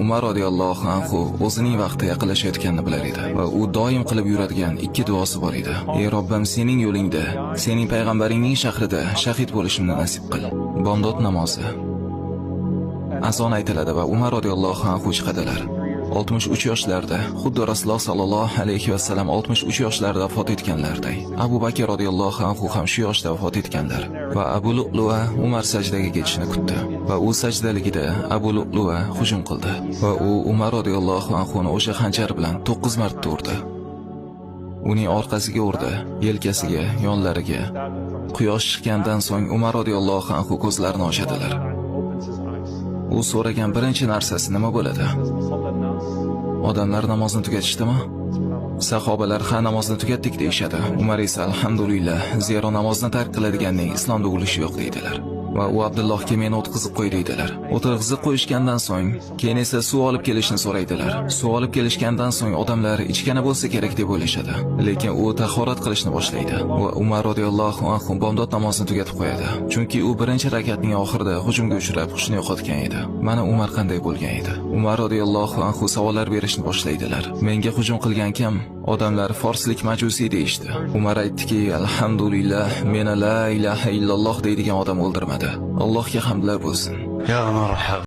Umar radhiyallohu anhu o'zining vaqti yaqinlashayotganini bilar edi va u doim qilib yuradigan ikki duosi bor edi. Ey Robbim, sening yo'lingda, sening payg'ambaringning shahrida shahid bo'lishimni nasib qil. Bomdod namozi. Azon aytiladi va Umar radhiyallohu anhu chiqadilar. 63 yoshlarda, xuddi Rasululloh sallallohu alayhi va sallam 63 yoshlarida vafot etganlarday. Abu Bakr radhiyallohu anhu ham shu yoshda vafot etganlar va Abu Lu'lu'a Umar sajdaga ketishini kutdi va u sajdaligida Abu Lu'lu'a hujum qildi va u Umar radhiyallohu anhuni o'sha xanjar bilan 9 marta urdi. Uning orqasiga urdi, yelkasiga, yonlariga. Quyosh chiqqandan so'ng Umar radhiyallohu anhu ko'zlarini ochadilar. U so'ragan birinchi narsasi nima bo'ladi? Odamlar namozni tugatishdimi? Sahobalar ha namozni tugatdik deyishadi. Umar esa alhamdulillah, zero namozni tark qiladiganning islomda ulushi yo'q deydilar. Va u Abdullohga meni o'tkazib qo'y deydilar. O'tkazib qo'yishgandan so'ng, keyin esa suv olib kelishni so'raydilar. Suv olib kelishgandan so'ng odamlar ichgani bo'lsa kerak deb o'ylashadi. Lekin u tahorat qilishni boshlaydi va Umar radhiyallohu anhu bomdod namozini tugatib qo'yadi. Chunki u birinchi rakatning oxirida hujumga uchrab hushini yo'qotgan edi. Mana Umar qanday bo'lgan edi. Umar radhiyallohu anhu savollar berishni boshlaydilar. Menga hujum qilgan kim? Odamlar forslik majusiy deyishdi. Umar aytdiki, alhamdulillah, meni la ilaha illalloh deydigan odam o'ldirmadi. Allohga hamdlar bo'lsin. Ya marhaba.